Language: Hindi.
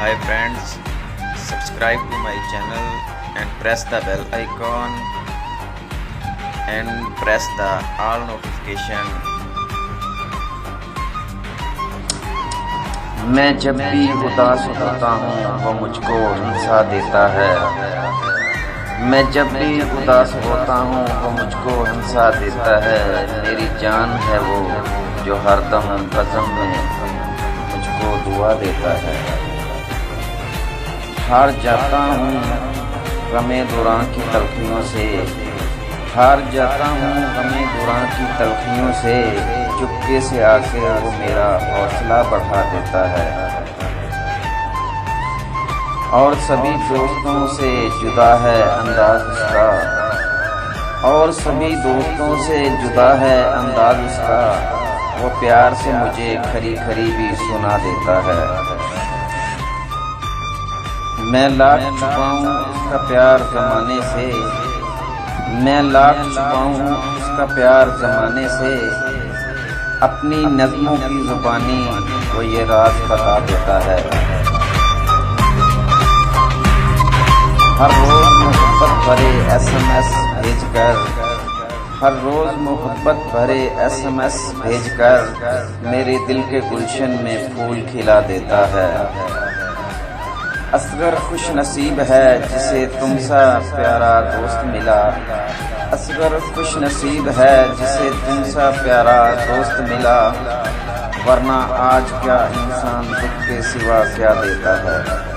Hi friends, subscribe to my channel and press the bell icon and press the all notification। मैं जब भी उदास होता हूँ वो मुझको हिंसा देता है। मैं जब भी उदास होता हूँ वो मुझको हिंसा देता है। मेरी जान है वो जो हरदम कसम में मुझको दुआ देता है। हार जाता हूँ गमे दुरां की तलखियों से, हार जाता हूँ गमे दुरां की तलखियों से। चुपके से आके वो मेरा हौसला बढ़ा देता है। और सभी दोस्तों से जुदा है अंदाज उसका, और सभी दोस्तों से जुदा है अंदाज उसका। वो प्यार से मुझे खरी खरी भी सुना देता है। मैं लाख छुपाऊं उसका प्यार ज़माने से, मैं लाख छुपाऊं उसका प्यार ज़माने से। अपनी नज़्मों की ज़ुबानी वो ये राज बता देता है। हर रोज़ मोहब्बत भरे SMS भेजकर, हर रोज़ मोहब्बत भरे SMS भेजकर मेरे दिल के गुलशन में फूल खिला देता है। असगर खुश नसीब है जिसे तुमसा प्यारा दोस्त मिला, असगर खुश नसीब है जिसे तुमसा प्यारा दोस्त मिला। वरना आज क्या इंसान दुख के सिवा क्या देता है।